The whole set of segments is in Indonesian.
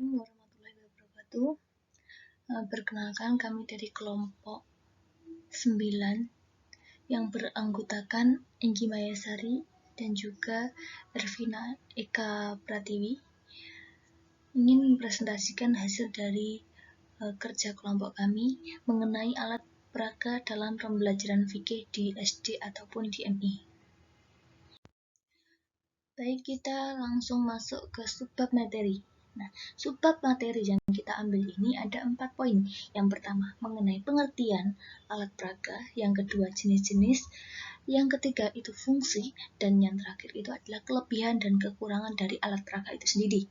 Assalamualaikum warahmatullahi wabarakatuh. Perkenalkan, kami dari kelompok 9 yang beranggotakan Enggi Mayasari dan juga Ervina Eka Pratiwi ingin mempresentasikan hasil dari kerja kelompok kami mengenai alat peraga dalam pembelajaran fikih di SD ataupun di MI. Baik, kita langsung masuk ke subbab materi. Nah, subbab materi yang kita ambil ini ada 4 poin. Yang pertama, mengenai pengertian alat peraga. Yang kedua, jenis-jenis. Yang ketiga, itu fungsi. Dan yang terakhir itu adalah kelebihan dan kekurangan dari alat peraga itu sendiri.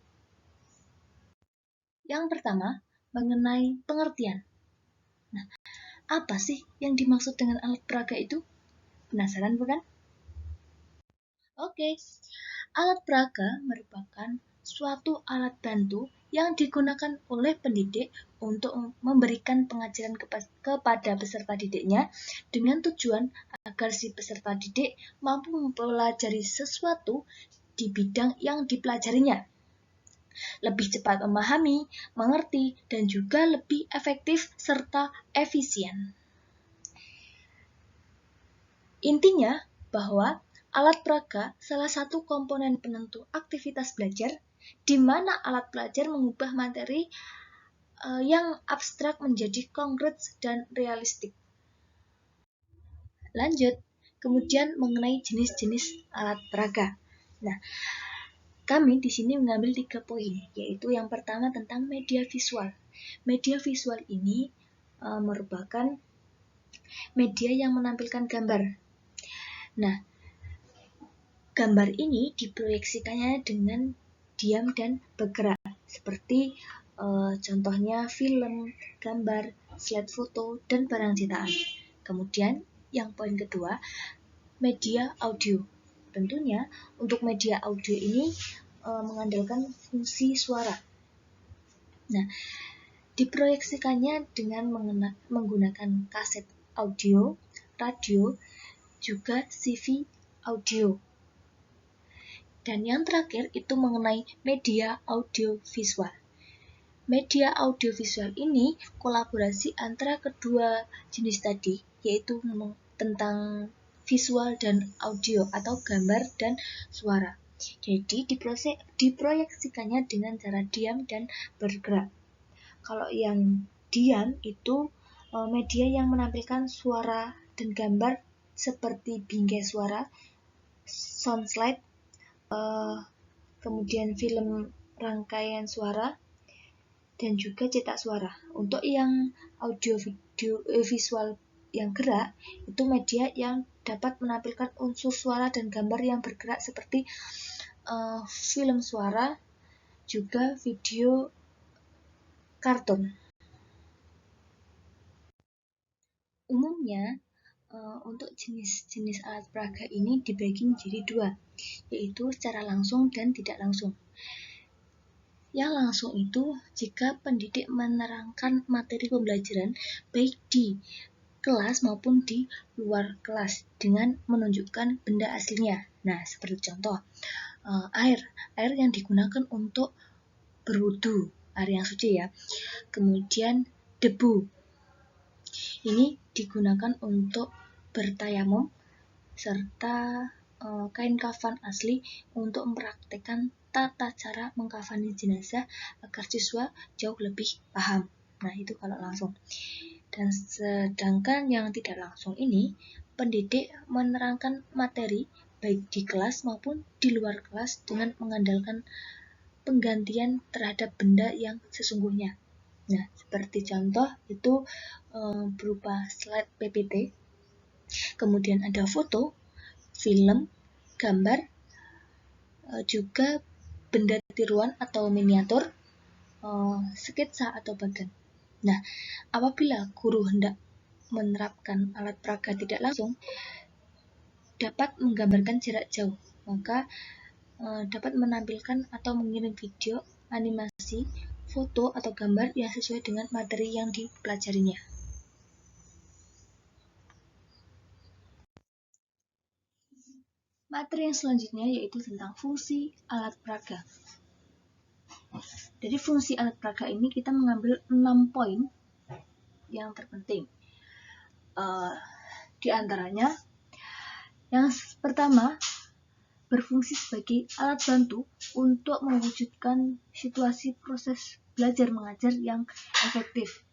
Yang pertama, mengenai pengertian. Nah, apa sih yang dimaksud dengan alat peraga itu? Penasaran bukan? Oke. Alat peraga merupakan suatu alat bantu yang digunakan oleh pendidik untuk memberikan pengajaran kepada peserta didiknya dengan tujuan agar si peserta didik mampu mempelajari sesuatu di bidang yang dipelajarinya, lebih cepat memahami, mengerti, dan juga lebih efektif serta efisien. Intinya bahwa alat peraga salah satu komponen penentu aktivitas belajar, di mana alat belajar mengubah materi yang abstrak menjadi konkret dan realistik. Lanjut, kemudian mengenai jenis-jenis alat peraga. Nah, kami di sini mengambil 3 poin, yaitu yang pertama tentang media visual. Media visual ini merupakan media yang menampilkan gambar. Nah, gambar ini diproyeksikannya dengan diam dan bergerak, seperti contohnya film, gambar, slide foto, dan barang cetakan. Kemudian yang poin kedua, media audio. Tentunya untuk media audio ini mengandalkan fungsi suara. Nah, diproyeksikannya dengan menggunakan kaset audio, radio, juga CV audio. Dan yang terakhir itu mengenai media audiovisual. Media audiovisual ini kolaborasi antara kedua jenis tadi, yaitu tentang visual dan audio atau gambar dan suara. Jadi diproyeksikannya dengan cara diam dan bergerak. Kalau yang diam itu media yang menampilkan suara dan gambar seperti bingkai suara, sound slide, kemudian film rangkaian suara, dan juga cetak suara. Untuk yang audio video visual yang gerak, itu media yang dapat menampilkan unsur suara dan gambar yang bergerak seperti film suara, juga video kartun. Umumnya, untuk jenis-jenis alat peraga ini dibagi menjadi 2, yaitu secara langsung dan tidak langsung. Yang langsung itu jika pendidik menerangkan materi pembelajaran baik di kelas maupun di luar kelas dengan menunjukkan benda aslinya. Nah, seperti contoh air yang digunakan untuk berwudu, air yang suci ya. Kemudian debu, ini digunakan untuk bertayamum, serta kain kafan asli untuk mempraktikkan tata cara mengkafani jenazah agar siswa jauh lebih paham. Nah, itu kalau langsung. Dan sedangkan yang tidak langsung ini, pendidik menerangkan materi baik di kelas maupun di luar kelas dengan mengandalkan penggantian terhadap benda yang sesungguhnya. Nah, seperti contoh itu berupa slide PPT, kemudian ada foto, film, gambar, juga benda tiruan atau miniatur, sketsa atau bagan. Nah, apabila guru hendak menerapkan alat peraga tidak langsung, dapat menggambarkan jarak jauh, maka dapat menampilkan atau mengirim video, animasi, foto atau gambar yang sesuai dengan materi yang dipelajarinya. Materi yang selanjutnya yaitu tentang fungsi alat peraga. Dari fungsi alat peraga ini kita mengambil 6 poin yang terpenting. Di antaranya, yang pertama, berfungsi sebagai alat bantu untuk mewujudkan situasi proses belajar mengajar yang efektif.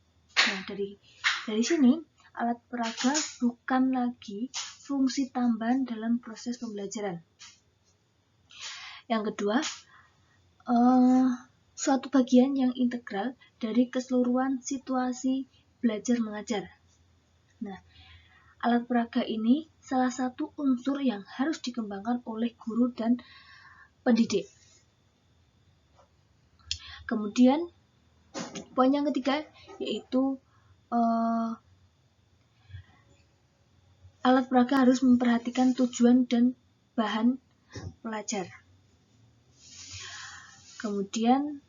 Nah, dari sini alat peraga bukan lagi fungsi tambahan dalam proses pembelajaran. Yang kedua, suatu bagian yang integral dari keseluruhan situasi belajar mengajar. Nah, alat peraga ini salah satu unsur yang harus dikembangkan oleh guru dan pendidik. Kemudian, poin yang ketiga yaitu alat peraga harus memperhatikan tujuan dan bahan pelajar. Kemudian,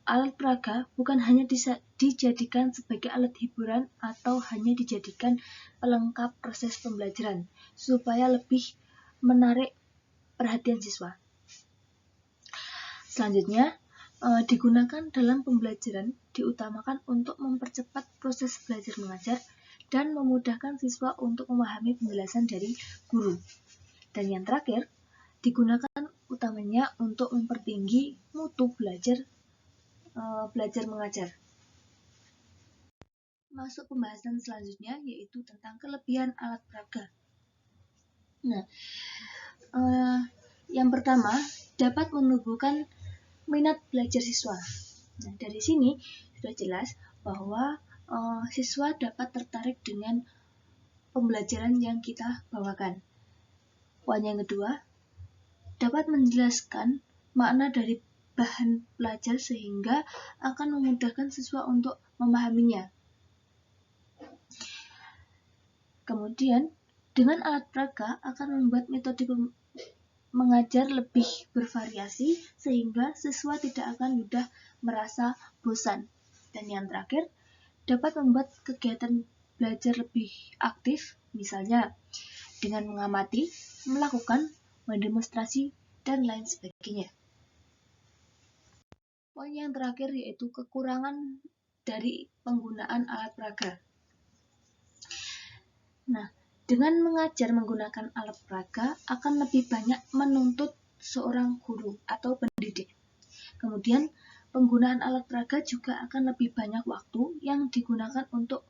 alat peraga bukan hanya dijadikan sebagai alat hiburan atau hanya dijadikan pelengkap proses pembelajaran supaya lebih menarik perhatian siswa. Selanjutnya, digunakan dalam pembelajaran diutamakan untuk mempercepat proses belajar mengajar dan memudahkan siswa untuk memahami penjelasan dari guru. Dan yang terakhir, digunakan utamanya untuk mempertinggi mutu belajar mengajar. Masuk pembahasan selanjutnya yaitu tentang kelebihan alat peraga. Nah, yang pertama dapat menumbuhkan minat belajar siswa. Nah, dari sini sudah jelas bahwa siswa dapat tertarik dengan pembelajaran yang kita bawakan. Poin yang kedua, dapat menjelaskan makna dari bahan belajar sehingga akan memudahkan siswa untuk memahaminya. Kemudian, dengan alat peraga akan membuat metode mengajar lebih bervariasi sehingga siswa tidak akan mudah merasa bosan. Dan yang terakhir, dapat membuat kegiatan belajar lebih aktif, misalnya dengan mengamati, melakukan, mendemonstrasi, dan lain sebagainya. Poin yang terakhir yaitu kekurangan dari penggunaan alat peraga. Nah, dengan mengajar menggunakan alat peraga akan lebih banyak menuntut seorang guru atau pendidik. Kemudian, penggunaan alat peraga juga akan lebih banyak waktu yang digunakan untuk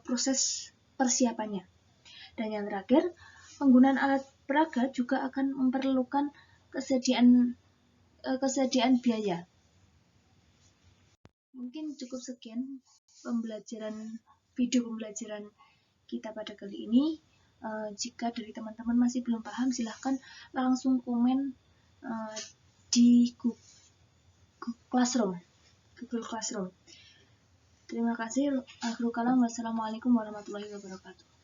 proses persiapannya. Dan yang terakhir, penggunaan alat peraga juga akan memerlukan kesediaan biaya. Mungkin cukup sekian video pembelajaran kita pada kali ini. Jika dari teman-teman masih belum paham, silahkan langsung komen di Google Classroom. Terima kasih. Akhirul kalam. Wassalamualaikum warahmatullahi wabarakatuh.